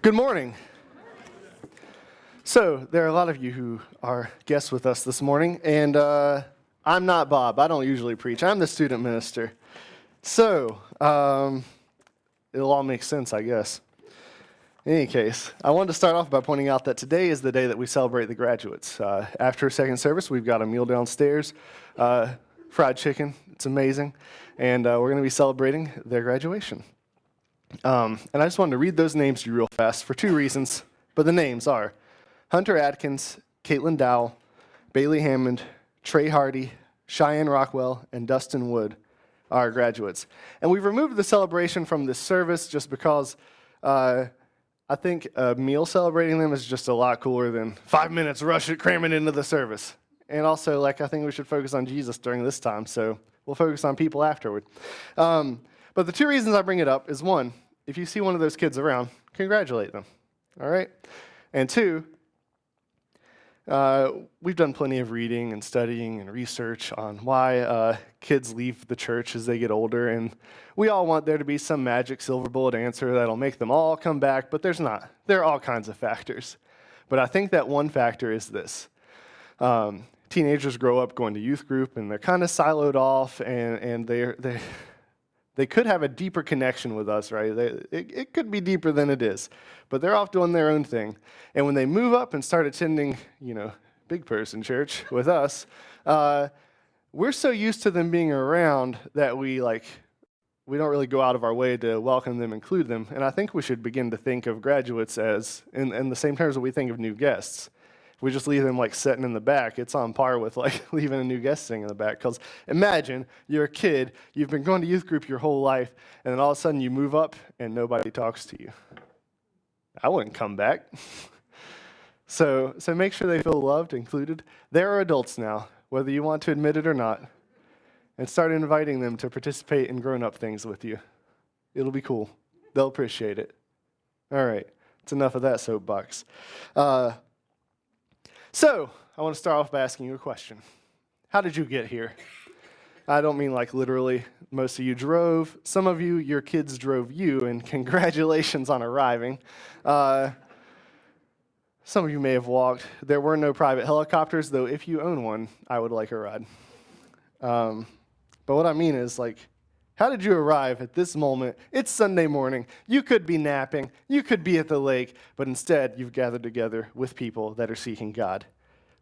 Good morning. So, there are a lot of you who are guests with us this morning, and I'm not Bob. I don't usually preach. I'm the student minister. So, it'll all make sense, I guess. In any case, I wanted to start off by pointing out that today is the day that we celebrate the graduates. After second service, we've got a meal downstairs, fried chicken. It's amazing, and we're going to be celebrating their graduation. And I just wanted to read those names to you real fast for two reasons, but the names are Hunter Atkins, Caitlin Dowell, Bailey Hammond, Trey Hardy, Cheyenne Rockwell, and Dustin Wood are graduates. And we've removed the celebration from this service just because I think a meal celebrating them is just a lot cooler than 5 minutes cramming into the service. And also, I think we should focus on Jesus during this time, so we'll focus on people afterward. But the two reasons I bring it up is, one, if you see one of those kids around, congratulate them, all right? And two, we've done plenty of reading and studying and research on why kids leave the church as they get older, and we all want there to be some magic silver bullet answer that'll make them all come back, but there's not. There are all kinds of factors. But I think that one factor is this. Teenagers grow up going to youth group, and they're kind of siloed off, and they could have a deeper connection with us, right? It could be deeper than it is, but they're off doing their own thing. And when they move up and start attending, big person church with us, we're so used to them being around that we don't really go out of our way to welcome them, include them. And I think we should begin to think of graduates as, in the same terms that we think of new guests. We just leave them sitting in the back. It's on par with leaving a new guest sitting in the back. Because imagine you're a kid, you've been going to youth group your whole life, and then all of a sudden you move up and nobody talks to you. I wouldn't come back. So make sure they feel loved, included. They're adults now, whether you want to admit it or not, and start inviting them to participate in grown-up things with you. It'll be cool. They'll appreciate it. All right, it's enough of that soapbox. So, I want to start off by asking you a question. How did you get here? I don't mean literally. Most of you drove. Some of you, your kids drove you, and congratulations on arriving. Some of you may have walked. There were no private helicopters, though if you own one, I would like a ride. But what I mean is, how did you arrive at this moment? It's Sunday morning. You could be napping. You could be at the lake. But instead, you've gathered together with people that are seeking God.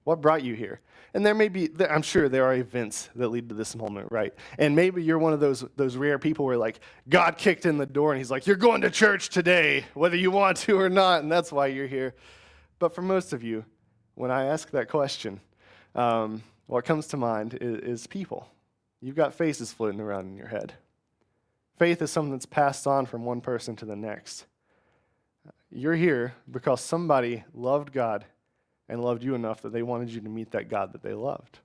What brought you here? And I'm sure there are events that lead to this moment, right? And maybe you're one of those rare people where, God kicked in the door and he's like, you're going to church today, whether you want to or not, and that's why you're here. But for most of you, when I ask that question, what comes to mind is people. You've got faces floating around in your head. Faith is something that's passed on from one person to the next. You're here because somebody loved God and loved you enough that they wanted you to meet that God that they loved.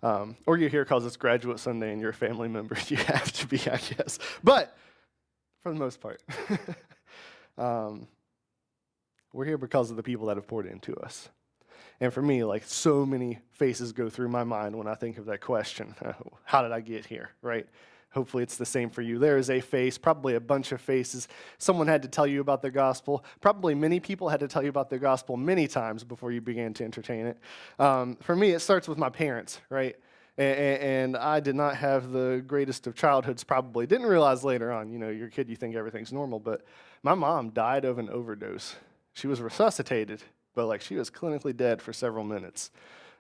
Or you're here because it's Graduate Sunday and you're a family member. You have to be, I guess. But for the most part, we're here because of the people that have poured into us. And for me, so many faces go through my mind when I think of that question. How did I get here, right? Hopefully it's the same for you. There is a face, probably a bunch of faces. Someone had to tell you about the gospel. Probably many people had to tell you about the gospel many times before you began to entertain it. For me, it starts with my parents, right? And I did not have the greatest of childhoods, probably. Didn't realize later on, you're a kid, you think everything's normal. But my mom died of an overdose. She was resuscitated, but she was clinically dead for several minutes.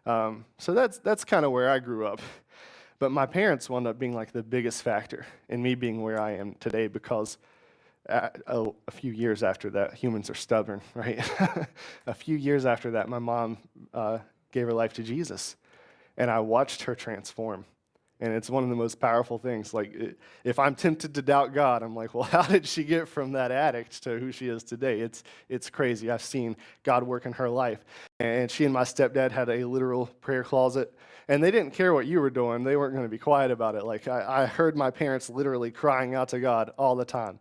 So that's kind of where I grew up. But my parents wound up being the biggest factor in me being where I am today because a few years after that, humans are stubborn, right? A few years after that, my mom gave her life to Jesus, and I watched her transform. And it's one of the most powerful things. If I'm tempted to doubt God, I'm well, how did she get from that addict to who she is today? It's crazy. I've seen God work in her life. And she and my stepdad had a literal prayer closet. And they didn't care what you were doing. They weren't going to be quiet about it. I heard my parents literally crying out to God all the time.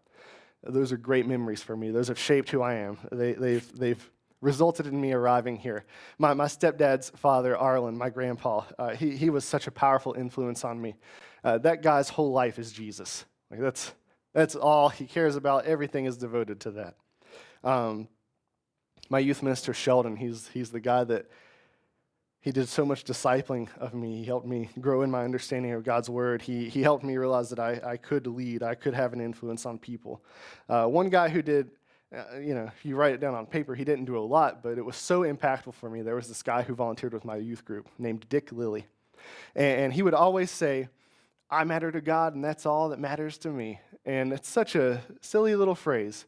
Those are great memories for me. Those have shaped who I am. They've resulted in me arriving here. My stepdad's father, Arlen, my grandpa, he was such a powerful influence on me. That guy's whole life is Jesus. That's That's all he cares about. Everything is devoted to that. My youth minister, Sheldon, he's the guy that he did so much discipling of me. He helped me grow in my understanding of God's word. He helped me realize that I could lead. I could have an influence on people. One guy who did, if you write it down on paper, he didn't do a lot, but it was so impactful for me. There was this guy who volunteered with my youth group named Dick Lilly. And he would always say, I matter to God, and that's all that matters to me. And it's such a silly little phrase.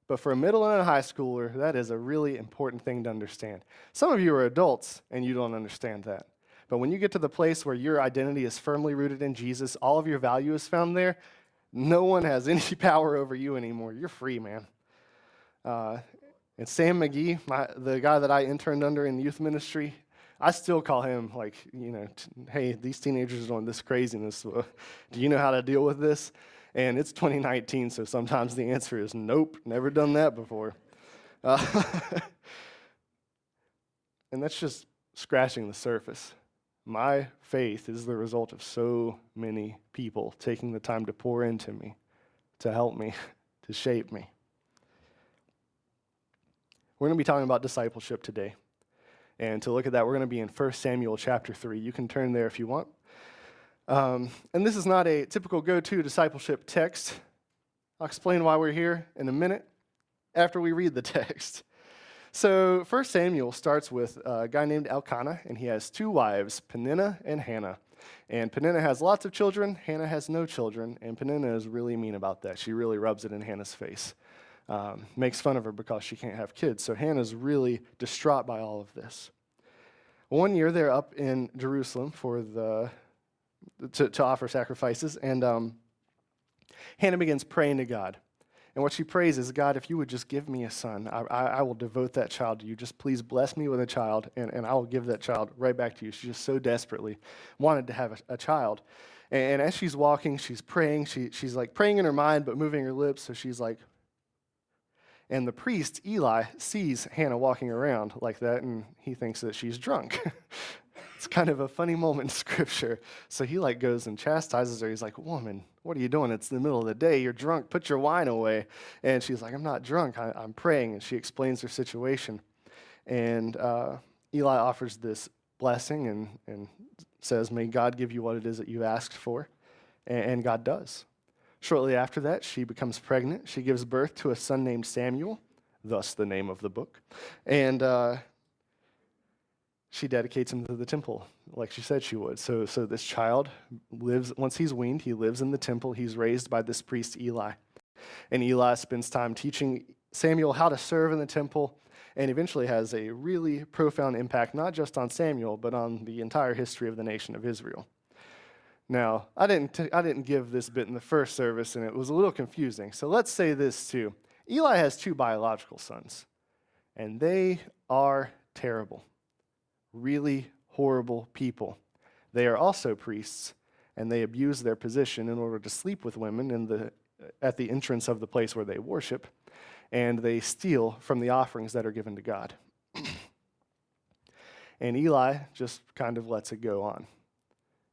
But for a middle and a high schooler, that is a really important thing to understand. Some of you are adults, and you don't understand that. But when you get to the place where your identity is firmly rooted in Jesus, all of your value is found there, no one has any power over you anymore. You're free, man. And Sam McGee, the guy that I interned under in youth ministry, I still call him hey, these teenagers are doing this craziness. Do you know how to deal with this? And it's 2019, so sometimes the answer is nope, never done that before. And that's just scratching the surface. My faith is the result of so many people taking the time to pour into me, to help me, to shape me. We're going to be talking about discipleship today. And to look at that, we're going to be in 1 Samuel chapter 3. You can turn there if you want. And this is not a typical go-to discipleship text. I'll explain why we're here in a minute after we read the text. So 1 Samuel starts with a guy named Elkanah, and he has two wives, Peninnah and Hannah. And Peninnah has lots of children, Hannah has no children, and Peninnah is really mean about that. She really rubs it in Hannah's face. Makes fun of her because she can't have kids. So Hannah's really distraught by all of this. One year they're up in Jerusalem for to offer sacrifices, and Hannah begins praying to God. And what she prays is, God, if you would just give me a son, I will devote that child to you. Just please bless me with a child, and I will give that child right back to you. She just so desperately wanted to have a child. And as she's walking, she's praying. She's like praying in her mind, but moving her lips. So she's like, and the priest, Eli, sees Hannah walking around like that, and he thinks that she's drunk. It's kind of a funny moment in Scripture. So he goes and chastises her. He's like, woman, what are you doing? It's the middle of the day. You're drunk. Put your wine away. And she's like, I'm not drunk. I'm praying. And she explains her situation. And Eli offers this blessing and says, may God give you what it is that you asked for. And God does. Shortly after that, she becomes pregnant. She gives birth to a son named Samuel, thus the name of the book. And she dedicates him to the temple, like she said she would. So this child lives, once he's weaned, he lives in the temple. He's raised by this priest, Eli. And Eli spends time teaching Samuel how to serve in the temple, and eventually has a really profound impact, not just on Samuel, but on the entire history of the nation of Israel. Now, I didn't give this bit in the first service, and it was a little confusing. So let's say this too. Eli has two biological sons, and they are terrible, really horrible people. They are also priests, and they abuse their position in order to sleep with women at the entrance of the place where they worship, and they steal from the offerings that are given to God. And Eli just kind of lets it go on.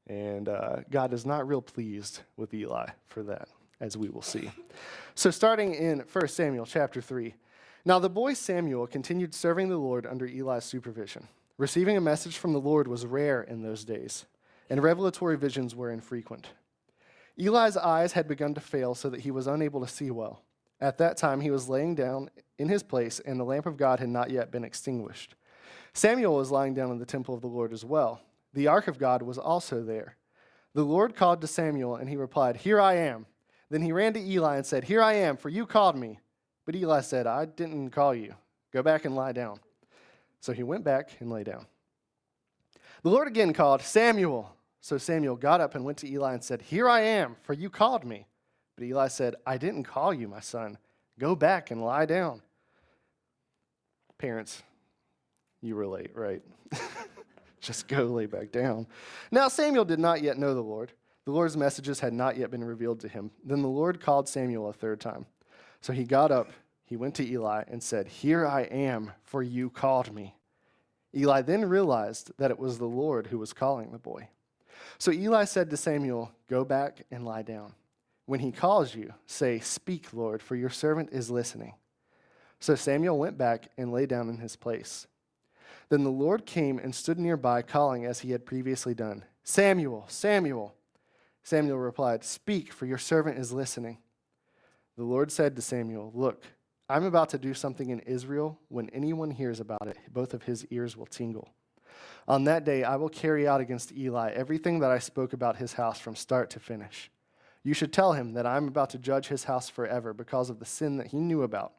And God is not real pleased with Eli for that, as we will see. So starting in 1 Samuel chapter 3. Now the boy Samuel continued serving the Lord under Eli's supervision. Receiving a message from the Lord was rare in those days, and revelatory visions were infrequent. Eli's eyes had begun to fail so that he was unable to see well. At that time he was laying down in his place, and the lamp of God had not yet been extinguished. Samuel was lying down in the temple of the Lord as well. The ark of God was also there. The Lord called to Samuel, and he replied, "Here I am." Then he ran to Eli and said, "Here I am, for you called me." But Eli said, "I didn't call you. Go back and lie down." So he went back and lay down. The Lord again called, "Samuel." So Samuel got up and went to Eli and said, "Here I am, for you called me." But Eli said, "I didn't call you, my son. Go back and lie down." Parents, you relate, right? Just go lay back down. Now Samuel did not yet know the Lord. The Lord's messages had not yet been revealed to him. Then the Lord called Samuel a third time. So he got up, he went to Eli and said, "Here I am, for you called me." Eli then realized that it was the Lord who was calling the boy. So Eli said to Samuel, "Go back and lie down." When he calls you, say, 'Speak, Lord, for your servant is listening.' So Samuel went back and lay down in his place. Then the Lord came and stood nearby, calling as he had previously done, 'Samuel, Samuel.' Samuel replied, 'Speak, for your servant is listening.' The Lord said to Samuel, 'Look, I'm about to do something in Israel. When anyone hears about it, both of his ears will tingle. On that day, I will carry out against Eli everything that I spoke about his house from start to finish. You should tell him that I'm about to judge his house forever because of the sin that he knew about.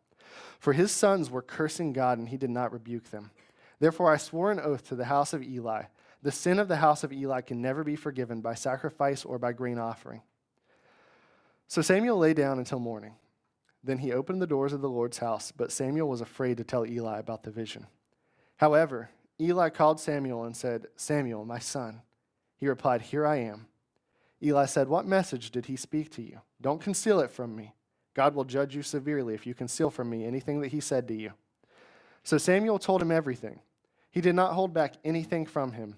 For his sons were cursing God, and he did not rebuke them. Therefore I swore an oath to the house of Eli. The sin of the house of Eli can never be forgiven by sacrifice or by grain offering.' So Samuel lay down until morning. Then he opened the doors of the Lord's house, but Samuel was afraid to tell Eli about the vision. However, Eli called Samuel and said, 'Samuel, my son.' He replied, 'Here I am.' Eli said, 'What message did he speak to you? Don't conceal it from me. God will judge you severely if you conceal from me anything that he said to you.' So Samuel told him everything. He did not hold back anything from him.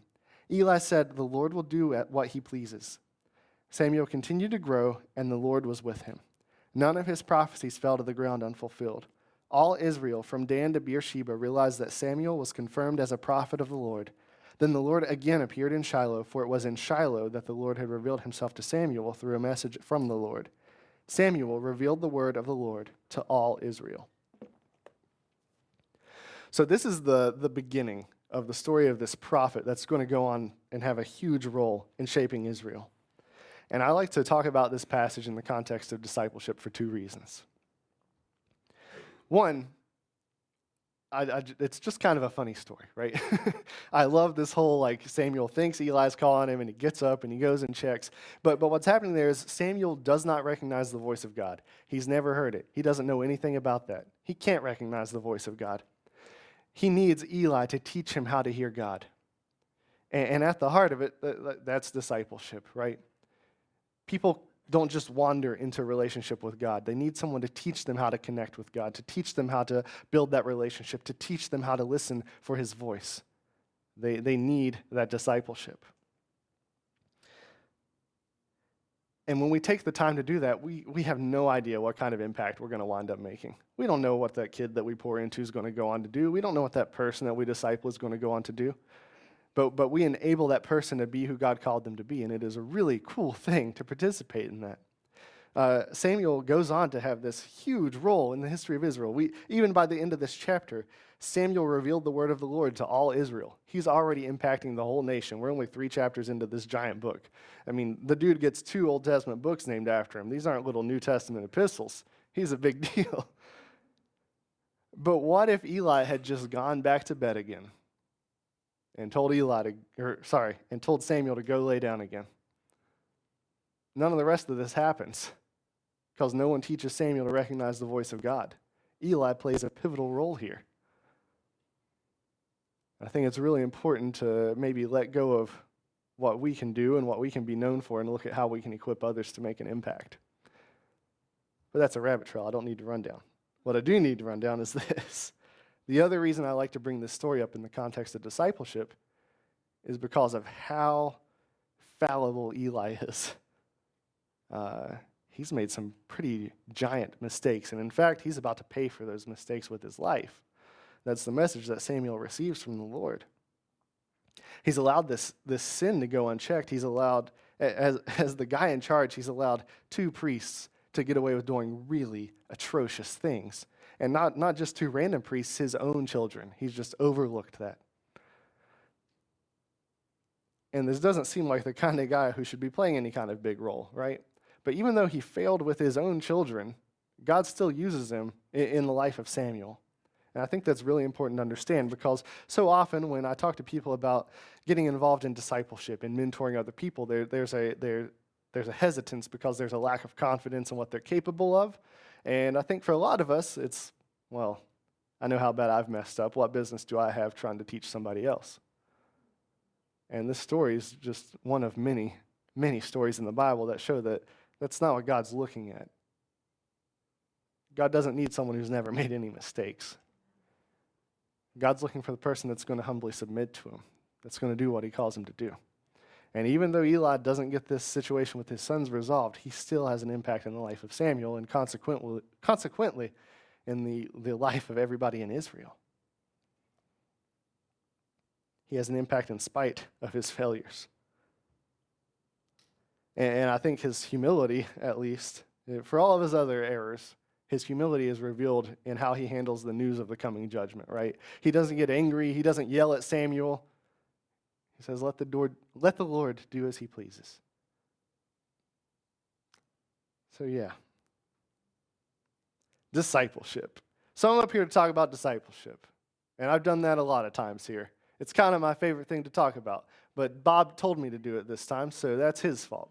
Eli said, 'The Lord will do what he pleases.' Samuel continued to grow, and the Lord was with him. None of his prophecies fell to the ground unfulfilled. All Israel, from Dan to Beersheba, realized that Samuel was confirmed as a prophet of the Lord. Then the Lord again appeared in Shiloh, for it was in Shiloh that the Lord had revealed himself to Samuel through a message from the Lord. Samuel revealed the word of the Lord to all Israel." So this is the beginning of the story of this prophet that's going to go on and have a huge role in shaping Israel. And I like to talk about this passage in the context of discipleship for two reasons. One, it's just kind of a funny story, right? I love this whole, like, Samuel thinks Eli's calling him, and he gets up and he goes and checks. But what's happening there is Samuel does not recognize the voice of God. He's never heard it. He doesn't know anything about that. He can't recognize the voice of God. He needs Eli to teach him how to hear God. And at the heart of it, that's discipleship, right? People don't just wander into a relationship with God. They need someone to teach them how to connect with God, to teach them how to build that relationship, to teach them how to listen for his voice. They need that discipleship. And when we take the time to do that, we have no idea what kind of impact we're going to wind up making. We don't know what that kid that we pour into is going to go on to do. We don't know what that person that we disciple is going to go on to do. But we enable that person to be who God called them to be, and it is a really cool thing to participate in that. Samuel goes on to have this huge role in the history of Israel. Even by the end of this chapter, Samuel revealed the word of the Lord to all Israel. He's already impacting the whole nation. We're only 3 chapters into this giant book. I mean, the dude gets 2 Old Testament books named after him. These aren't little New Testament epistles. He's a big deal. But what if Eli had just gone back to bed again and told Samuel to go lay down again? None of the rest of this happens because no one teaches Samuel to recognize the voice of God. Eli plays a pivotal role here. I think it's really important to maybe let go of what we can do and what we can be known for and look at how we can equip others to make an impact. But that's a rabbit trail I don't need to run down. What I do need to run down is this. The other reason I like to bring this story up in the context of discipleship is because of how fallible Eli is. He's made some pretty giant mistakes, and in fact, he's about to pay for those mistakes with his life. That's the message that Samuel receives from the Lord. He's allowed this sin to go unchecked. He's allowed, as the guy in charge, he's allowed 2 priests to get away with doing really atrocious things. And not just 2 random priests, his own children. He's just overlooked that. And this doesn't seem like the kind of guy who should be playing any kind of big role, right? But even though he failed with his own children, God still uses him in the life of Samuel. And I think that's really important to understand because so often when I talk to people about getting involved in discipleship and mentoring other people, there's a hesitance because there's a lack of confidence in what they're capable of. And I think for a lot of us, it's, well, I know how bad I've messed up. What business do I have trying to teach somebody else? And this story is just one of many, many stories in the Bible that show that that's not what God's looking at. God doesn't need someone who's never made any mistakes. God's looking for the person that's going to humbly submit to him, that's going to do what he calls him to do. And even though Eli doesn't get this situation with his sons resolved, he still has an impact in the life of Samuel and consequently in the life of everybody in Israel. He has an impact in spite of his failures. And I think his humility, at least, for all of his other errors, his humility is revealed in how he handles the news of the coming judgment, right? He doesn't get angry. He doesn't yell at Samuel. He says, let the Lord do as he pleases. So yeah. Discipleship. So I'm up here to talk about discipleship. And I've done that a lot of times here. It's kind of my favorite thing to talk about. But Bob told me to do it this time, so that's his fault.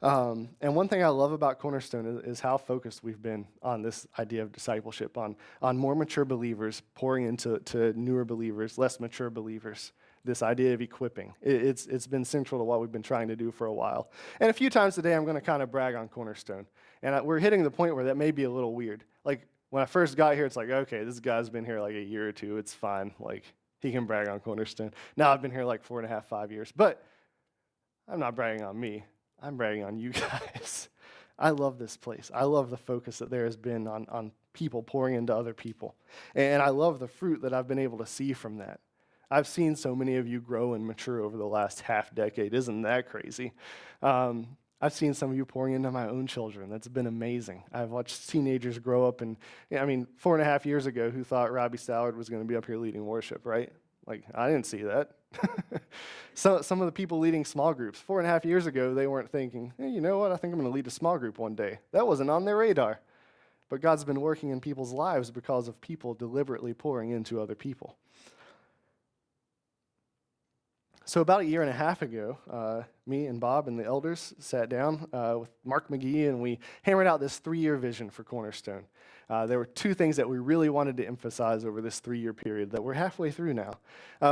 And one thing I love about Cornerstone is how focused we've been on this idea of discipleship, on more mature believers pouring into newer believers, less mature believers. This idea of equipping. It's been central to what we've been trying to do for a while. And a few times today, I'm going to kind of brag on Cornerstone. And we're hitting the point where that may be a little weird. Like, when I first got here, it's like, okay, this guy's been here like a year or two. It's fine. Like, he can brag on Cornerstone. Now I've been here like 4.5, 5 years. But I'm not bragging on me. I'm bragging on you guys. I love this place. I love the focus that there has been on people pouring into other people. And I love the fruit that I've been able to see from that. I've seen so many of you grow and mature over the last half decade. Isn't that crazy? I've seen some of you pouring into my own children. That's been amazing. I've watched teenagers grow up, and 4.5 years ago, who thought Robbie Stallard was going to be up here leading worship, right? Like, I didn't see that. So some of the people leading small groups, 4.5 years ago, they weren't thinking, hey, you know what? I think I'm going to lead a small group one day. That wasn't on their radar. But God's been working in people's lives because of people deliberately pouring into other people. So about 1.5 years ago, me and Bob and the elders sat down with Mark McGee, and we hammered out this 3-year vision for Cornerstone. There were 2 things that we really wanted to emphasize over this 3-year period that we're halfway through now.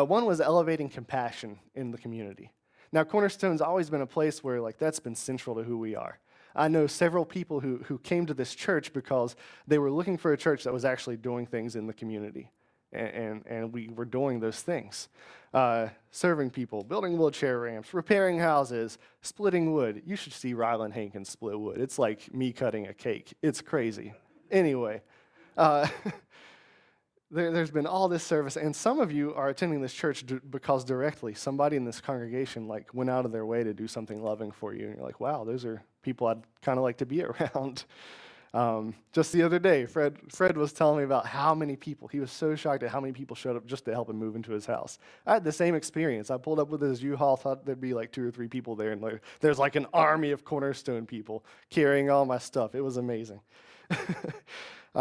One was elevating compassion in the community. Now, Cornerstone's always been a place where that's been central to who we are. I know several people who came to this church because they were looking for a church that was actually doing things in the community. And we were doing those things. Serving people, building wheelchair ramps, repairing houses, splitting wood. You should see Ryland Hankins split wood. It's like me cutting a cake. It's crazy. Anyway, there's been all this service, and some of you are attending this church because directly somebody in this congregation went out of their way to do something loving for you, and you're like, wow, those are people I'd kind of like to be around. Just the other day, Fred was telling me about how many people, he was so shocked at how many people showed up just to help him move into his house. I had the same experience. I pulled up with his U-Haul, thought there'd be 2 or 3 people there, and there's an army of Cornerstone people carrying all my stuff. It was amazing.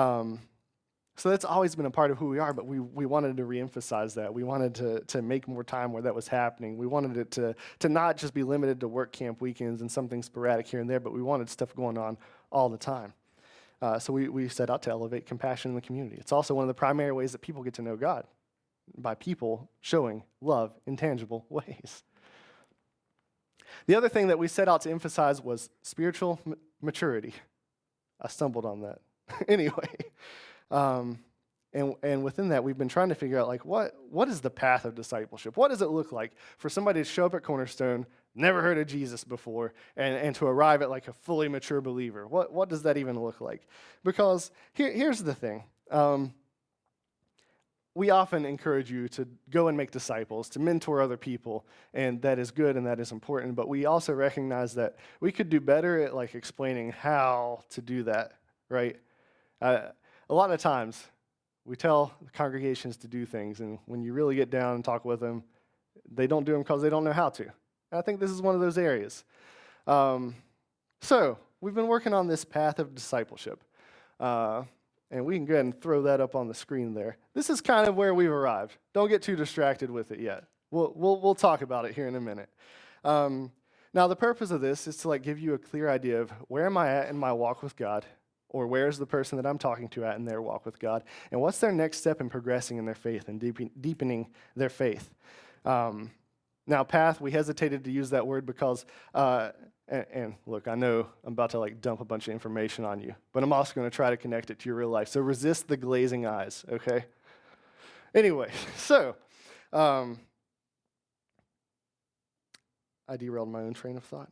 So that's always been a part of who we are, but we wanted to reemphasize that. We wanted to make more time where that was happening. We wanted it to not just be limited to work camp weekends and something sporadic here and there, but we wanted stuff going on all the time. So we set out to elevate compassion in the community. It's also one of the primary ways that people get to know God, by people showing love in tangible ways. The other thing that we set out to emphasize was spiritual maturity. I stumbled on that. Anyway, and within that, we've been trying to figure out what is the path of discipleship? What does it look like for somebody to show up at Cornerstone, never heard of Jesus before, and to arrive at a fully mature believer? What does that even look like? Because here's the thing. We often encourage you to go and make disciples, to mentor other people, and that is good and that is important, but we also recognize that we could do better at explaining how to do that, right? A lot of times, we tell the congregations to do things, and when you really get down and talk with them, they don't do them because they don't know how to. And I think this is one of those areas. So we've been working on this path of discipleship, and we can go ahead and throw that up on the screen there. This is kind of where we've arrived. Don't get too distracted with it yet. We'll talk about it here in a minute. Now, the purpose of this is to give you a clear idea of where am I at in my walk with God, or where's the person that I'm talking to at in their walk with God, and what's their next step in progressing in their faith and deepening their faith. Now, path, we hesitated to use that word because, and look, I know I'm about to dump a bunch of information on you, but I'm also going to try to connect it to your real life. So resist the glazing eyes, okay? Anyway, so I derailed my own train of thought.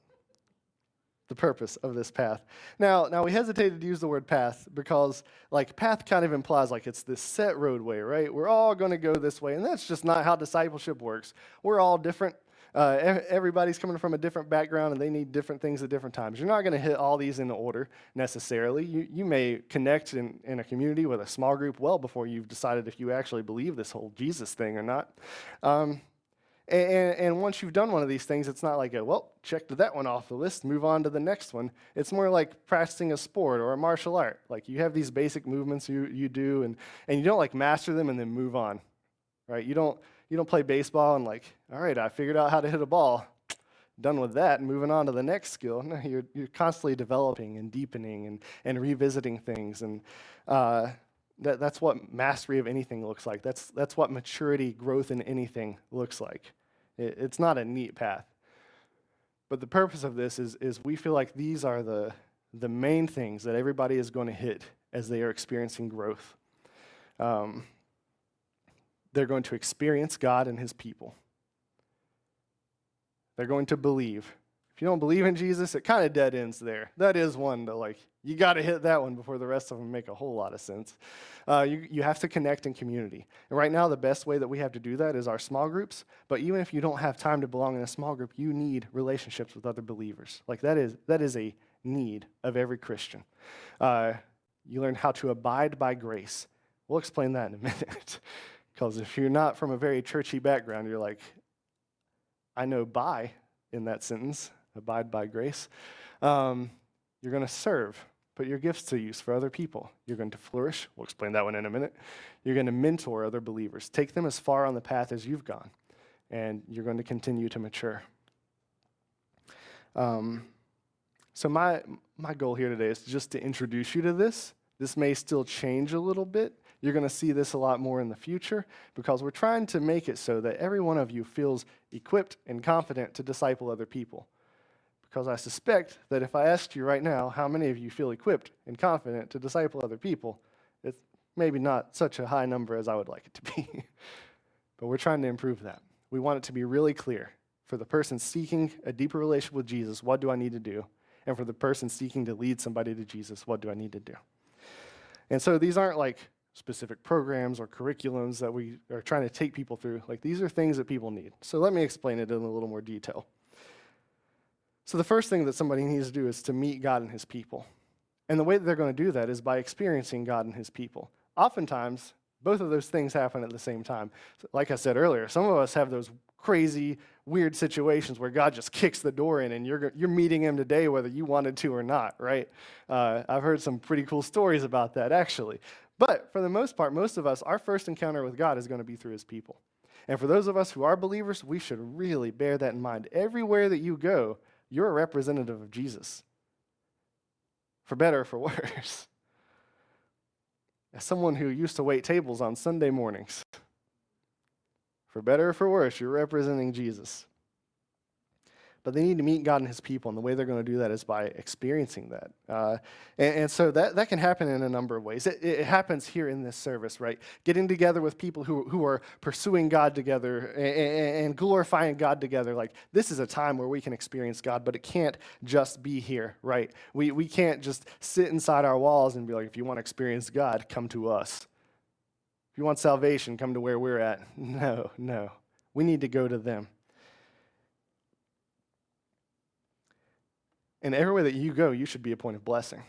The purpose of this path. Now we hesitated to use the word path because like path kind of implies like it's this set roadway, right? We're all going to go this way, and that's just not how discipleship works. We're all different. Everybody's coming from a different background, and they need different things at different times. You're not going to hit all these in order necessarily. You may connect in a community with a small group well before you've decided if you actually believe this whole Jesus thing or not. And once you've done one of these things, it's not like, checked that one off the list, move on to the next one. It's more like practicing a sport or a martial art. Like you have these basic movements you do, and you don't like master them and then move on, right? You don't play baseball and like, all right, I figured out how to hit a ball. Done with that and moving on to the next skill. No, you're constantly developing and deepening and revisiting things. And that's what mastery of anything looks like. That's what maturity, growth in anything looks like. It's not a neat path. But the purpose of this is we feel like these are the main things that everybody is going to hit as they are experiencing growth. They're going to experience God and his people. They're going to believe. If you don't believe in Jesus, it kind of dead ends there. That is one that you got to hit that one before the rest of them make a whole lot of sense. You have to connect in community. And right now, the best way that we have to do that is our small groups. But even if you don't have time to belong in a small group, you need relationships with other believers. Like that is a need of every Christian. You learn how to abide by grace. We'll explain that in a minute. Because if you're not from a very churchy background, you're like, I know by in that sentence, abide by grace. You're going to serve, put your gifts to use for other people. You're going to flourish. We'll explain that one in a minute. You're going to mentor other believers. Take them as far on the path as you've gone, and you're going to continue to mature. So my goal here today is just to introduce you to this. This may still change a little bit. You're going to see this a lot more in the future because we're trying to make it so that every one of you feels equipped and confident to disciple other people. Because I suspect that if I asked you right now how many of you feel equipped and confident to disciple other people, it's maybe not such a high number as I would like it to be. But we're trying to improve that. We want it to be really clear. For the person seeking a deeper relationship with Jesus, what do I need to do? And for the person seeking to lead somebody to Jesus, what do I need to do? And so these aren't like specific programs or curriculums that we are trying to take people through. Like these are things that people need. So let me explain it in a little more detail. So the first thing that somebody needs to do is to meet God and his people. And the way that they're going to do that is by experiencing God and his people. Oftentimes, both of those things happen at the same time. So like I said earlier, some of us have those crazy, weird situations where God just kicks the door in and you're meeting him today whether you wanted to or not, right? I've heard some pretty cool stories about that, actually. But for the most part, most of us, our first encounter with God is going to be through his people. And for those of us who are believers, we should really bear that in mind. Everywhere that you go, you're a representative of Jesus, for better or for worse. As someone who used to wait tables on Sunday mornings, for better or for worse, you're representing Jesus. But they need to meet God and his people, and the way they're going to do that is by experiencing that. And so that can happen in a number of ways. It happens here in this service, right? Getting together with people who are pursuing God together and glorifying God together. Like, this is a time where we can experience God, but it can't just be here, right? We can't just sit inside our walls and be like, if you want to experience God, come to us. If you want salvation, come to where we're at. No. We need to go to them. And everywhere that you go, you should be a point of blessing.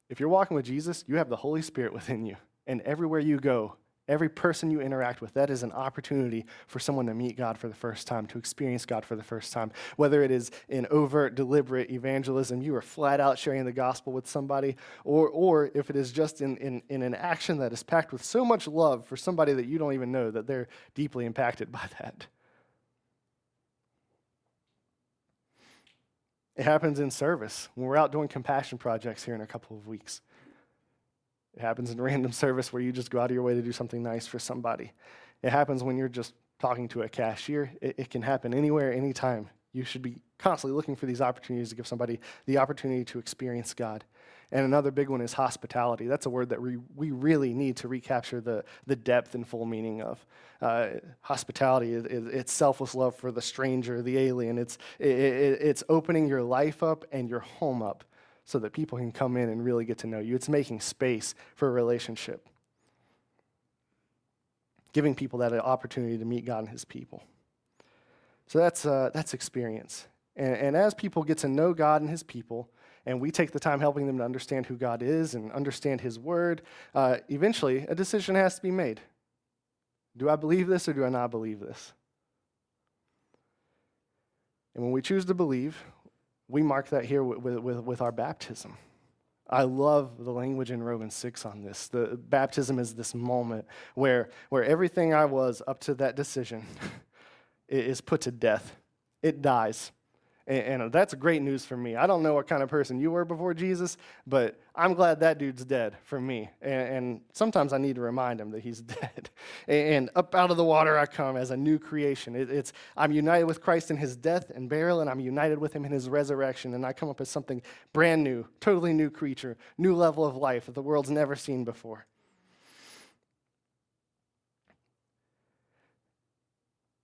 If you're walking with Jesus, you have the Holy Spirit within you. And everywhere you go, every person you interact with, that is an opportunity for someone to meet God for the first time, to experience God for the first time. Whether it is in overt, deliberate evangelism, you are flat out sharing the gospel with somebody, or if it is just in an action that is packed with so much love for somebody that you don't even know that they're deeply impacted by that. It happens in service when we're out doing compassion projects here in a couple of weeks. It happens in random service where you just go out of your way to do something nice for somebody. It happens when you're just talking to a cashier. It can happen anywhere, anytime. You should be constantly looking for these opportunities to give somebody the opportunity to experience God. And another big one is hospitality. That's a word that we really need to recapture the depth and full meaning of. Hospitality it's selfless love for the stranger, the alien. It's opening your life up and your home up so that people can come in and really get to know you. It's making space for a relationship. Giving people that opportunity to meet God and his people. So that's experience. And as people get to know God and his people, and we take the time helping them to understand who God is and understand his word, eventually a decision has to be made. Do I believe this or do I not believe this? And when we choose to believe, we mark that here with our baptism. I love the language in Romans 6 on this. The baptism is this moment where everything I was up to that decision is put to death. It dies. And that's great news for me. I don't know what kind of person you were before Jesus, but I'm glad that dude's dead for me. And sometimes I need to remind him that he's dead. And up out of the water I come as a new creation. I'm united with Christ in his death and burial, and I'm united with him in his resurrection. And I come up as something brand new, totally new creature, new level of life that the world's never seen before.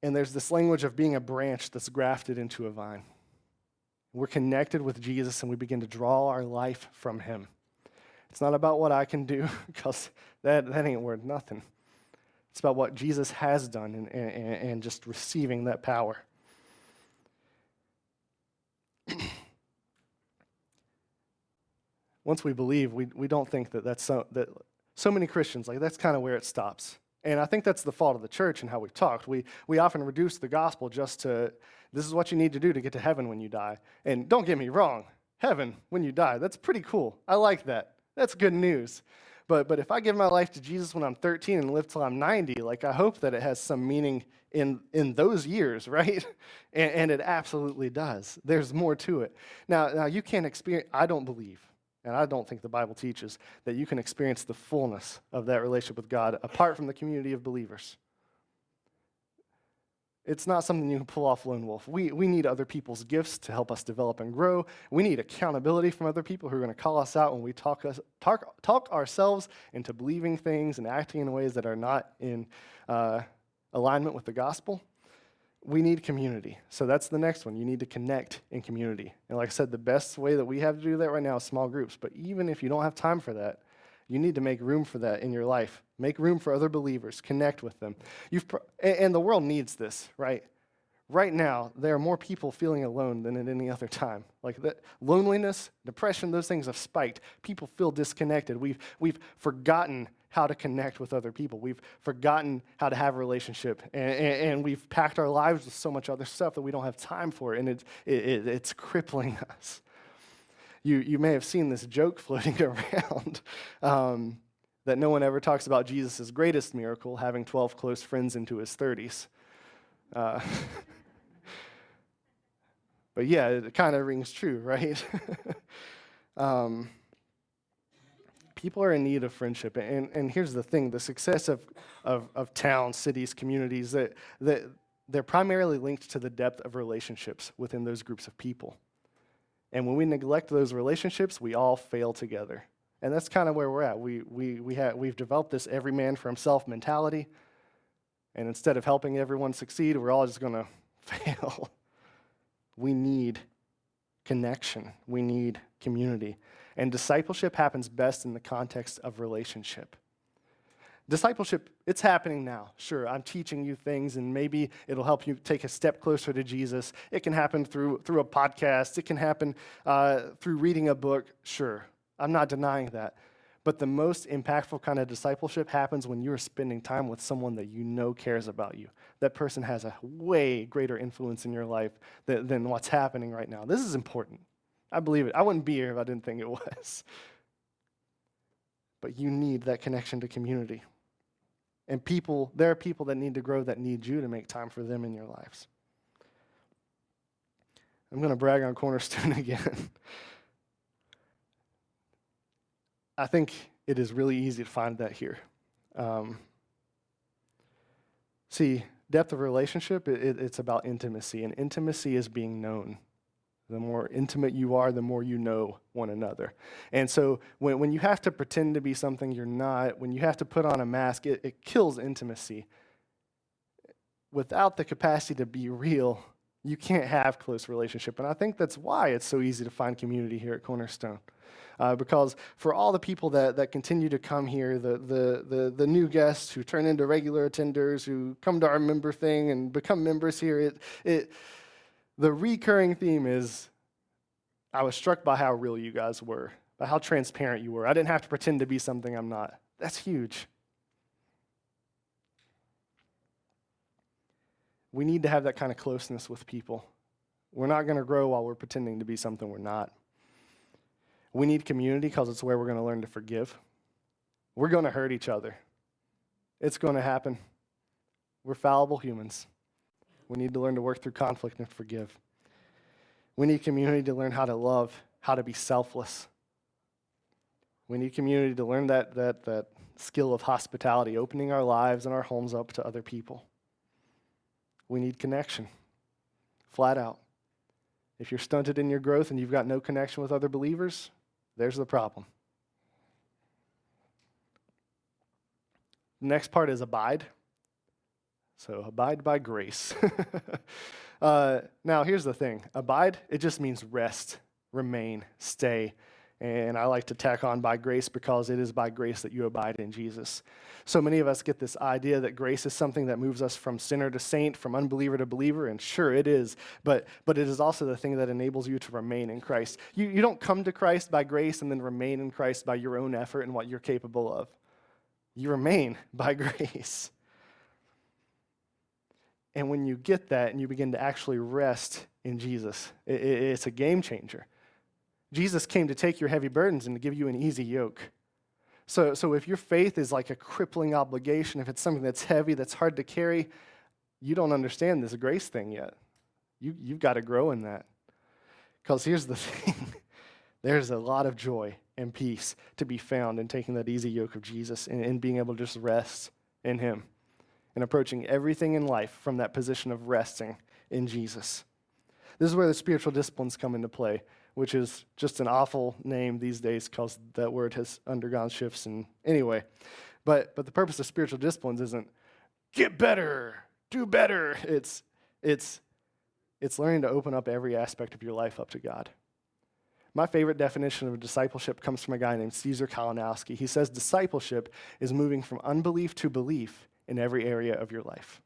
And there's this language of being a branch that's grafted into a vine. We're connected with Jesus and we begin to draw our life from him. It's not about what I can do, because that ain't worth nothing. It's about what Jesus has done and just receiving that power. Once we believe, we don't think that so many Christians, like that's kind of where it stops. And I think that's the fault of the church and how we've talked. We often reduce the gospel just to, this is what you need to do to get to heaven when you die. And don't get me wrong, heaven when you die, that's pretty cool. I like that. That's good news. But if I give my life to Jesus when I'm 13 and live till I'm 90, like I hope that it has some meaning in those years, right? And it absolutely does. There's more to it. Now you can't experience, I don't believe, and I don't think the Bible teaches that you can experience the fullness of that relationship with God apart from the community of believers. It's not something you can pull off lone wolf. We need other people's gifts to help us develop and grow. We need accountability from other people who are going to call us out when we talk ourselves into believing things and acting in ways that are not in alignment with the gospel. We need community. So that's the next one. You need to connect in community. And like I said, the best way that we have to do that right now is small groups. But even if you don't have time for that, you need to make room for that in your life. Make room for other believers. Connect with them. And the world needs this, right? Right now, there are more people feeling alone than at any other time. Like that, loneliness, depression, those things have spiked. People feel disconnected. We've forgotten how to connect with other people. We've forgotten how to have a relationship, and we've packed our lives with so much other stuff that we don't have time for, and it's crippling us. You may have seen this joke floating around that no one ever talks about Jesus' greatest miracle, having 12 close friends into his 30s. But yeah, it kind of rings true, right? People are in need of friendship, and here's the thing: the success of towns, cities, communities, that they're primarily linked to the depth of relationships within those groups of people. And when we neglect those relationships, we all fail together, and that's kind of where we're at. We've developed this every man for himself mentality, and instead of helping everyone succeed, we're all just going to fail. We need connection. We need community. And discipleship happens best in the context of relationship. Discipleship, it's happening now. Sure, I'm teaching you things, and maybe it'll help you take a step closer to Jesus. It can happen through a podcast. It can happen through reading a book. Sure, I'm not denying that. But the most impactful kind of discipleship happens when you're spending time with someone that you know cares about you. That person has a way greater influence in your life than what's happening right now. This is important. I believe it. I wouldn't be here if I didn't think it was. But you need that connection to community. And there are people that need to grow that need you to make time for them in your lives. I'm going to brag on Cornerstone again. I think it is really easy to find that here. See, depth of relationship, it's about intimacy, and intimacy is being known. The more intimate you are, the more you know one another. And so when you have to pretend to be something you're not, when you have to put on a mask, it kills intimacy. Without the capacity to be real, you can't have close relationship. And I think that's why it's so easy to find community here at Cornerstone. Because for all the people that continue to come here, the new guests who turn into regular attenders, who come to our member thing and become members here, the recurring theme is, I was struck by how real you guys were, by how transparent you were. I didn't have to pretend to be something I'm not. That's huge. We need to have that kind of closeness with people. We're not going to grow while we're pretending to be something we're not. We need community because it's where we're going to learn to forgive. We're going to hurt each other. It's going to happen. We're fallible humans. We need to learn to work through conflict and forgive. We need community to learn how to love, how to be selfless. We need community to learn that skill of hospitality, opening our lives and our homes up to other people. We need connection, flat out. If you're stunted in your growth and you've got no connection with other believers, there's the problem. The next part is abide. So abide by grace. Now, here's the thing. Abide, it just means rest, remain, stay. And I like to tack on by grace because it is by grace that you abide in Jesus. So many of us get this idea that grace is something that moves us from sinner to saint, from unbeliever to believer, and sure it is, but it is also the thing that enables you to remain in Christ. You don't come to Christ by grace and then remain in Christ by your own effort and what you're capable of. You remain by grace. And when you get that and you begin to actually rest in Jesus, it's a game changer. Jesus came to take your heavy burdens and to give you an easy yoke. So if your faith is like a crippling obligation, if it's something that's heavy, that's hard to carry, you don't understand this grace thing yet. You've got to grow in that. Because here's the thing. There's a lot of joy and peace to be found in taking that easy yoke of Jesus and being able to just rest in him and approaching everything in life from that position of resting in Jesus. This is where the spiritual disciplines come into play, which is just an awful name these days because that word has undergone shifts. And anyway, but the purpose of spiritual disciplines isn't get better, do better. It's learning to open up every aspect of your life up to God. My favorite definition of discipleship comes from a guy named Caesar Kalinowski. He says discipleship is moving from unbelief to belief in every area of your life.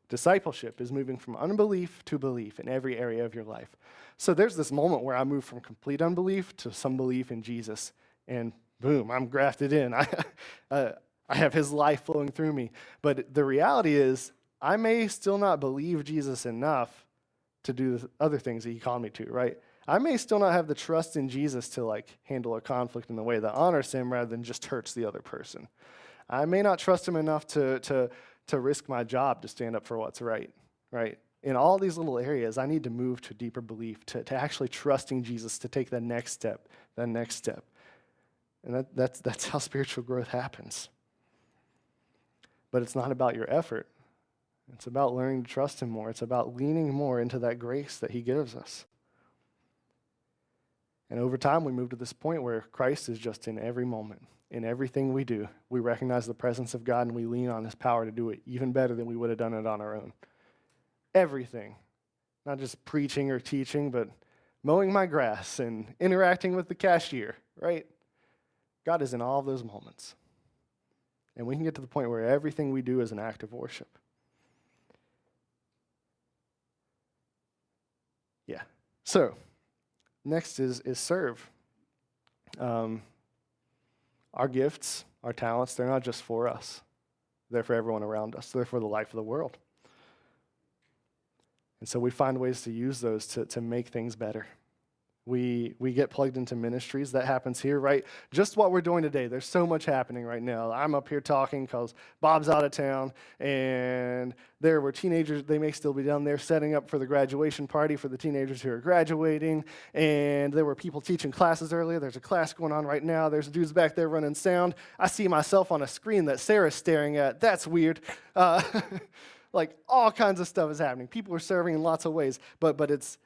Discipleship is moving from unbelief to belief in every area of your life. So there's this moment where I move from complete unbelief to some belief in Jesus, and boom, I'm grafted in. I have his life flowing through me. But the reality is, I may still not believe Jesus enough to do the other things that he called me to, right? I may still not have the trust in Jesus to handle a conflict in the way that honors him rather than just hurts the other person. I may not trust him enough to risk my job to stand up for what's right? In all these little areas, I need to move to deeper belief, to actually trusting Jesus, to take the next step. And that's how spiritual growth happens. But it's not about your effort. It's about learning to trust him more. It's about leaning more into that grace that he gives us. And over time, we move to this point where Christ is just in every moment. In everything we do, we recognize the presence of God and we lean on his power to do it even better than we would have done it on our own. Everything. Not just preaching or teaching, but mowing my grass and interacting with the cashier, right? God is in all of those moments. And we can get to the point where everything we do is an act of worship. Yeah. So, next is serve. Our gifts, our talents, they're not just for us. They're for everyone around us. They're for the life of the world. And so we find ways to use those to make things better. We get plugged into ministries. That happens here, right? Just what we're doing today. There's so much happening right now. I'm up here talking because Bob's out of town, and there were teenagers. They may still be down there setting up for the graduation party for the teenagers who are graduating, and there were people teaching classes earlier. There's a class going on right now. There's dudes back there running sound. I see myself on a screen that Sarah's staring at. That's weird. Like all kinds of stuff is happening. People are serving in lots of ways, but it's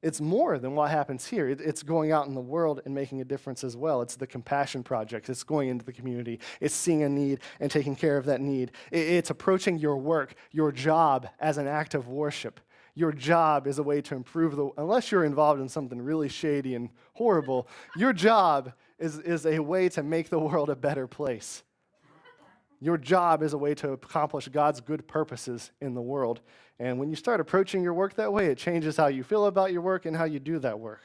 It's more than what happens here. It's going out in the world and making a difference as well. It's the compassion project. It's going into the community. It's seeing a need and taking care of that need. It's approaching your work, your job, as an act of worship. Your job is a way to improve unless you're involved in something really shady and horrible, your job is a way to make the world a better place. Your job is a way to accomplish God's good purposes in the world. And when you start approaching your work that way, it changes how you feel about your work and how you do that work.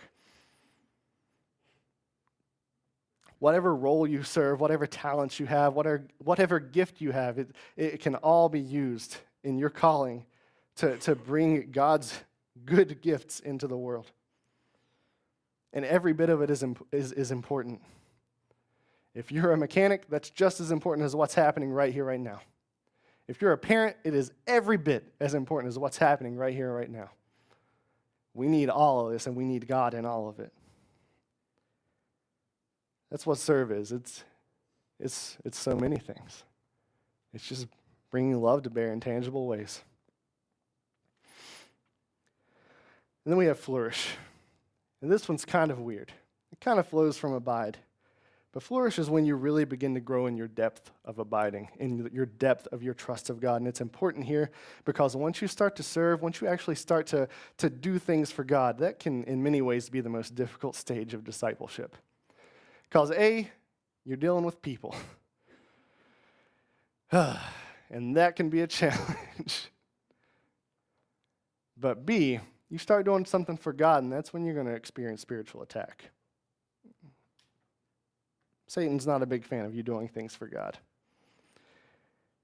Whatever role you serve, whatever talents you have, whatever gift you have, it can all be used in your calling to bring God's good gifts into the world. And every bit of it is important. If you're a mechanic, that's just as important as what's happening right here, right now. If you're a parent, it is every bit as important as what's happening right here, right now. We need all of this, and we need God in all of it. That's what serve is. It's so many things. It's just bringing love to bear in tangible ways. And then we have flourish. And this one's kind of weird. It kind of flows from abide. But flourish is when you really begin to grow in your depth of abiding, in your depth of your trust of God. And it's important here because once you start to serve, once you actually start to do things for God, that can in many ways be the most difficult stage of discipleship. Because A, you're dealing with people. And that can be a challenge. But B, you start doing something for God, and that's when you're going to experience spiritual attack. Satan's not a big fan of you doing things for God.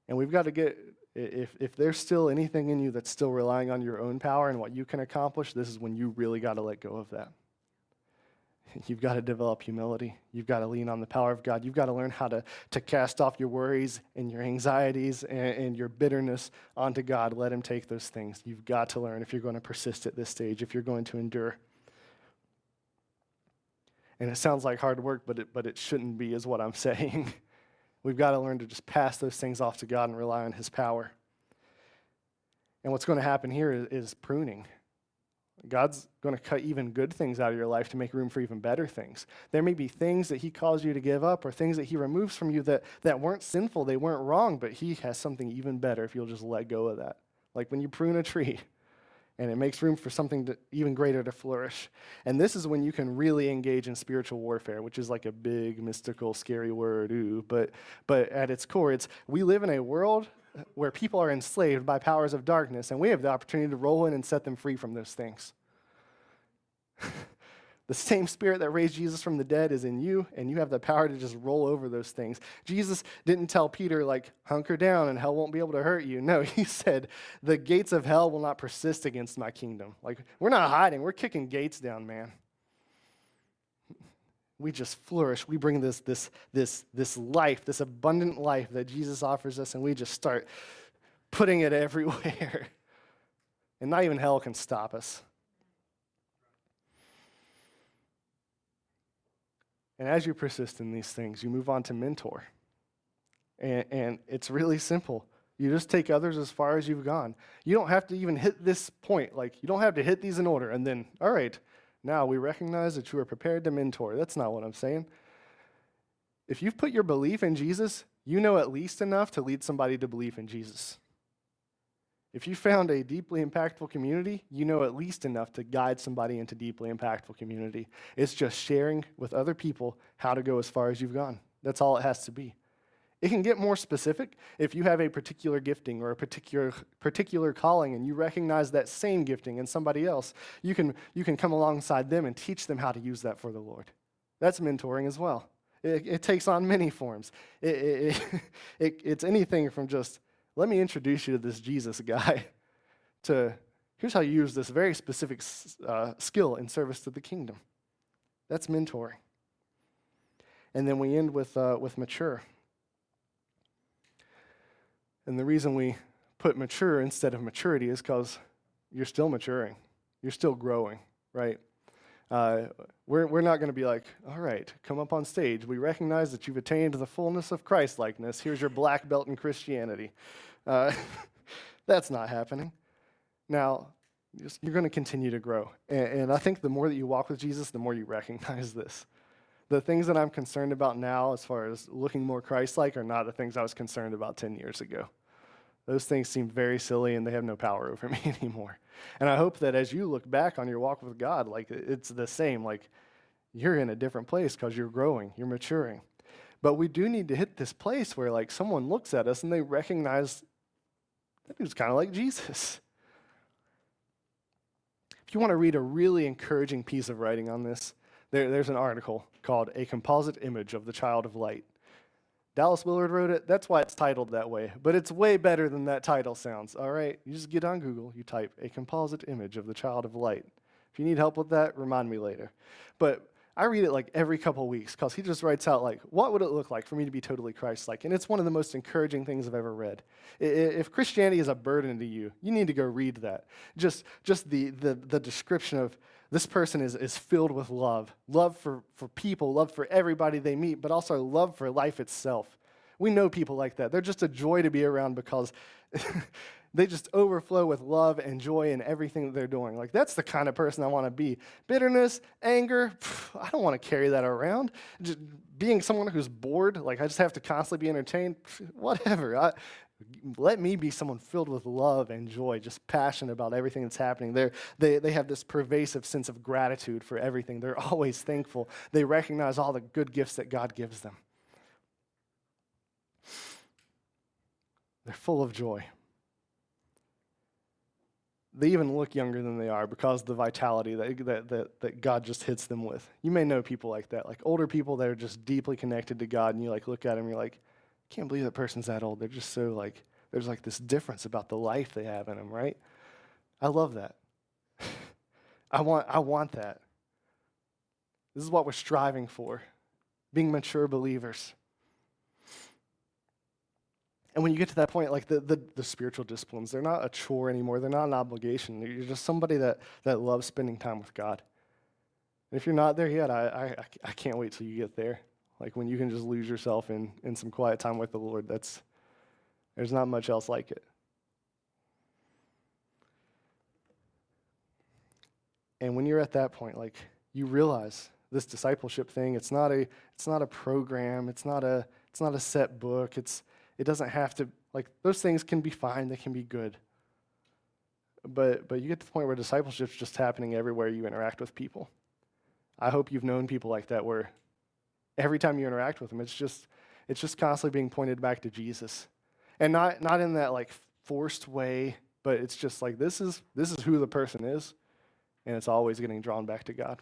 And we've got to get, if there's still anything in you that's still relying on your own power and what you can accomplish, this is when you really got to let go of that. You've got to develop humility. You've got to lean on the power of God. You've got to learn how to cast off your worries and your anxieties and your bitterness onto God. Let him take those things. You've got to learn if you're going to persist at this stage, if you're going to endure. And it sounds like hard work, but it shouldn't be, is what I'm saying. We've got to learn to just pass those things off to God and rely on his power. And what's going to happen here is pruning. God's going to cut even good things out of your life to make room for even better things. There may be things that he calls you to give up or things that he removes from you that weren't sinful, they weren't wrong, but he has something even better if you'll just let go of that. Like when you prune a tree, and it makes room for something even greater to flourish. And this is when you can really engage in spiritual warfare, which is like a big, mystical, scary word, but at its core, we live in a world where people are enslaved by powers of darkness, and we have the opportunity to roll in and set them free from those things. The same spirit that raised Jesus from the dead is in you, and you have the power to just roll over those things. Jesus didn't tell Peter, hunker down and hell won't be able to hurt you. No, he said, the gates of hell will not persist against my kingdom. We're not hiding. We're kicking gates down, man. We just flourish. We bring this life, this abundant life that Jesus offers us, and we just start putting it everywhere. And not even hell can stop us. And as you persist in these things, you move on to mentor. And it's really simple. You just take others as far as you've gone. You don't have to even hit this point. You don't have to hit these in order and then, all right, now we recognize that you are prepared to mentor. That's not what I'm saying. If you've put your belief in Jesus, you know at least enough to lead somebody to believe in Jesus. If you found a deeply impactful community, you know at least enough to guide somebody into deeply impactful community. It's just sharing with other people how to go as far as you've gone. That's all it has to be. It can get more specific if you have a particular gifting or a particular calling and you recognize that same gifting in somebody else. You can come alongside them and teach them how to use that for the Lord. That's mentoring as well. It takes on many forms. It's anything from just, let me introduce you to this Jesus guy, to here's how you use this very specific skill in service to the kingdom. That's mentoring. And then we end with mature. And the reason we put mature instead of maturity is because you're still maturing. You're still growing, right? We're not going to be like, all right, come up on stage. We recognize that you've attained the fullness of Christ-likeness. Here's your black belt in Christianity. That's not happening. Now, you're going to continue to grow. And I think the more that you walk with Jesus, the more you recognize this. The things that I'm concerned about now, as far as looking more Christ-like, are not the things I was concerned about 10 years ago. Those things seem very silly, and they have no power over me anymore. And I hope that as you look back on your walk with God, like it's the same. Like you're in a different place because you're growing, you're maturing. But we do need to hit this place where like someone looks at us and they recognize that dude's kind of like Jesus. If you want to read a really encouraging piece of writing on this, there's an article called A Composite Image of the Child of Light. Dallas Willard wrote it. That's why it's titled that way. But it's way better than that title sounds, all right? You just get on Google, you type A Composite Image of the Child of Light. If you need help with that, remind me later. But I read it like every couple of weeks because he just writes out like, what would it look like for me to be totally Christ-like? And it's one of the most encouraging things I've ever read. If Christianity is a burden to you, you need to go read that. Just the description of this person is filled with love for people, love for everybody they meet, but also love for life itself. We know people like that. They're just a joy to be around because they just overflow with love and joy in everything that they're doing. Like, that's the kind of person I want to be. Bitterness, anger, I don't want to carry that around. Just being someone who's bored, like I just have to constantly be entertained, whatever. Let me be someone filled with love and joy, just passionate about everything that's happening. They have this pervasive sense of gratitude for everything. They're always thankful. They recognize all the good gifts that God gives them. They're full of joy. They even look younger than they are because of the vitality that God just hits them with. You may know people like that, like older people that are just deeply connected to God, and you like look at them, and you're like, I can't believe that person's that old. They're just so like, there's like this difference about the life they have in them, right? I love that. I want that. This is what we're striving for, being mature believers. And when you get to that point, like the spiritual disciplines, they're not a chore anymore. They're not an obligation. You're just somebody that loves spending time with God. And if you're not there yet, I can't wait till you get there. Like when you can just lose yourself in some quiet time with the Lord, there's not much else like it. And when you're at that point, like you realize this discipleship thing, it's not a program, it's not a set book, it doesn't have to, like those things can be fine, they can be good. But you get to the point where discipleship's just happening everywhere you interact with people. I hope you've known people like that where every time you interact with them, it's just constantly being pointed back to Jesus. And not in that like forced way, but it's just like this is who the person is, and it's always getting drawn back to God.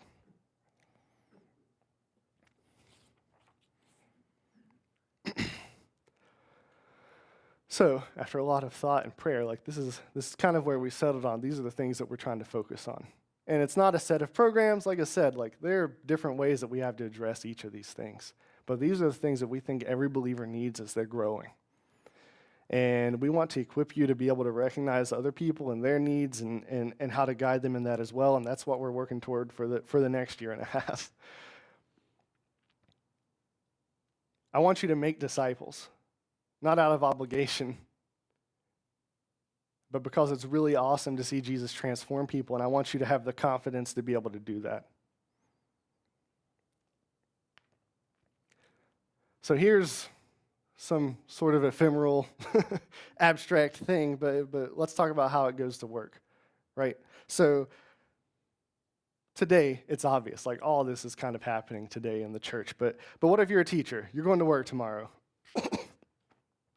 So, after a lot of thought and prayer, like this is kind of where we settled on. These are the things that we're trying to focus on. And it's not a set of programs, like I said, like there are different ways that we have to address each of these things. But these are the things that we think every believer needs as they're growing. And we want to equip you to be able to recognize other people and their needs and how to guide them in that as well. And that's what we're working toward for the next year and a half. I want you to make disciples, not out of obligation, but because it's really awesome to see Jesus transform people, and I want you to have the confidence to be able to do that. So here's some sort of ephemeral, abstract thing, but let's talk about how it goes to work, right? So today, it's obvious, like all this is kind of happening today in the church, but what if you're a teacher? You're going to work tomorrow.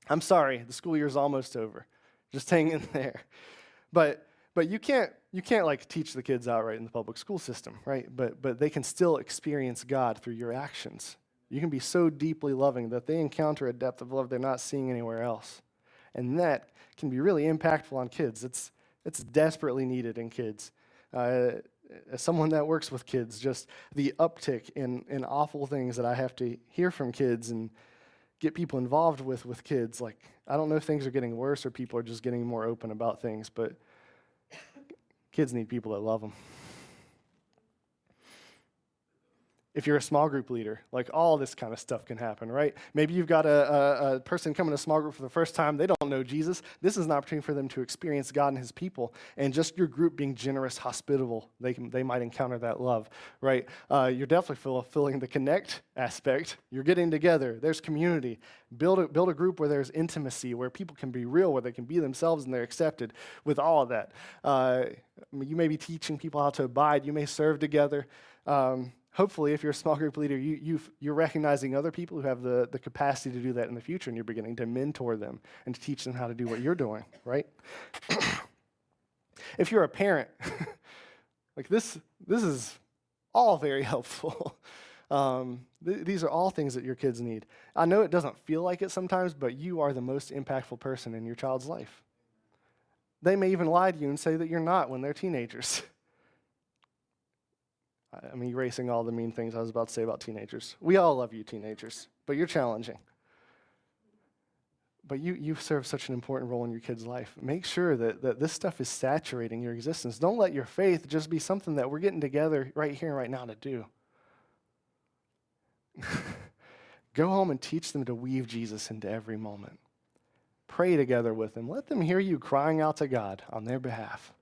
I'm sorry, the school year's almost over. Just hang in there. But you can't like teach the kids outright in the public school system, right? But they can still experience God through your actions. You can be so deeply loving that they encounter a depth of love they're not seeing anywhere else. And that can be really impactful on kids. It's desperately needed in kids. As someone that works with kids, just the uptick in awful things that I have to hear from kids and get people involved with kids. Like, I don't know if things are getting worse or people are just getting more open about things, but kids need people that love them. If you're a small group leader, like all this kind of stuff can happen, right? Maybe you've got a person coming to a small group for the first time. They don't know Jesus. This is an opportunity for them to experience God and his people. And just your group being generous, hospitable, they might encounter that love, right? You're definitely fulfilling the connect aspect. You're getting together. There's community. Build a group where there's intimacy, where people can be real, where they can be themselves and they're accepted with all of that. You may be teaching people how to abide. You may serve together. Hopefully, if you're a small group leader, you're recognizing other people who have the capacity to do that in the future, and you're beginning to mentor them and to teach them how to do what you're doing, right? If you're a parent, like this is all very helpful. These are all things that your kids need. I know it doesn't feel like it sometimes, but you are the most impactful person in your child's life. They may even lie to you and say that you're not when they're teenagers. I'm erasing all the mean things I was about to say about teenagers. We all love you, teenagers, but you're challenging. But you serve such an important role in your kid's life. Make sure that this stuff is saturating your existence. Don't let your faith just be something that we're getting together right here and right now to do. Go home and teach them to weave Jesus into every moment. Pray together with them. Let them hear you crying out to God on their behalf.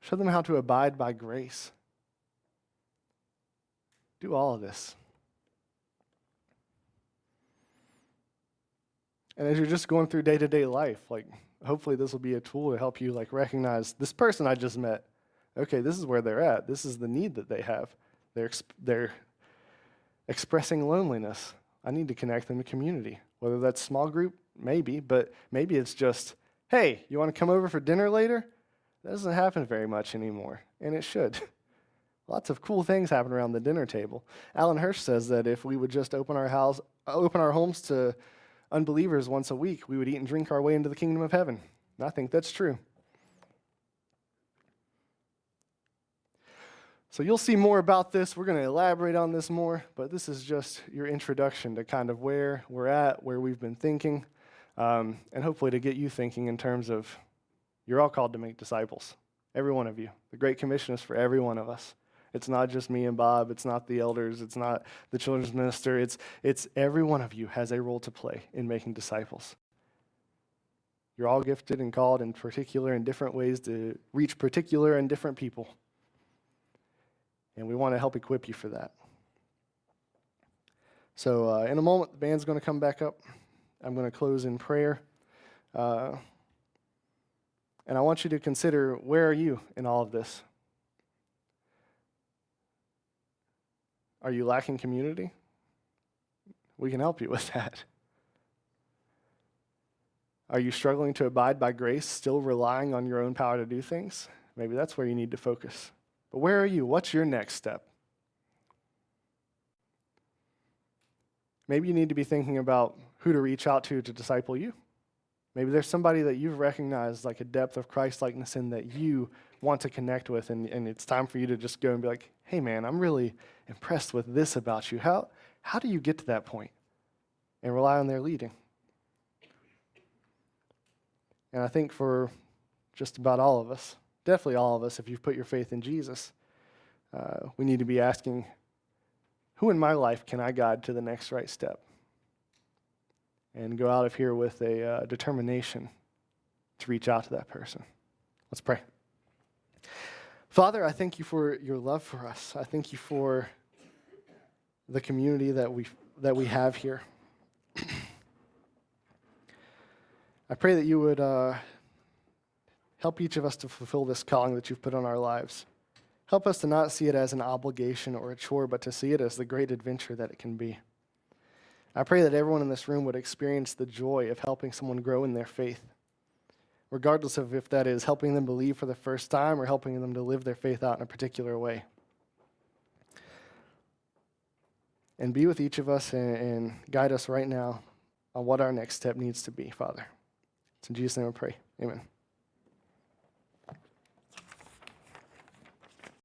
Show them how to abide by grace. Do all of this. And as you're just going through day-to-day life, like hopefully this will be a tool to help you like recognize this person I just met. Okay, this is where they're at. This is the need that they have. They're expressing loneliness. I need to connect them to community. Whether that's small group, maybe, but maybe it's just, hey, you want to come over for dinner later? That doesn't happen very much anymore, and it should. Lots of cool things happen around the dinner table. Alan Hirsch says that if we would just open our homes to unbelievers once a week, we would eat and drink our way into the kingdom of heaven. And I think that's true. So you'll see more about this. We're going to elaborate on this more, but this is just your introduction to kind of where we're at, where we've been thinking, and hopefully to get you thinking in terms of you're all called to make disciples, every one of you. The Great Commission is for every one of us. It's not just me and Bob. It's not the elders. It's not the children's minister. It's every one of you has a role to play in making disciples. You're all gifted and called in particular in different ways to reach particular and different people. And we want to help equip you for that. So in a moment, the band's going to come back up. I'm going to close in prayer. And I want you to consider, where are you in all of this? Are you lacking community? We can help you with that. Are you struggling to abide by grace, still relying on your own power to do things? Maybe that's where you need to focus. But where are you? What's your next step? Maybe you need to be thinking about who to reach out to disciple you. Maybe there's somebody that you've recognized like a depth of Christ-likeness in that you want to connect with, and it's time for you to just go and be like, hey man, I'm really impressed with this about you. How do you get to that point? And rely on their leading. And I think for just about all of us, definitely all of us, if you've put your faith in Jesus, we need to be asking, who in my life can I guide to the next right step? And go out of here with a determination to reach out to that person. Let's pray. Father, I thank you for your love for us. I thank you for the community that we have here. I pray that you would help each of us to fulfill this calling that you've put on our lives. Help us to not see it as an obligation or a chore, but to see it as the great adventure that it can be. I pray that everyone in this room would experience the joy of helping someone grow in their faith, regardless of if that is helping them believe for the first time or helping them to live their faith out in a particular way. And be with each of us and guide us right now on what our next step needs to be, Father. It's in Jesus' name I pray. Amen.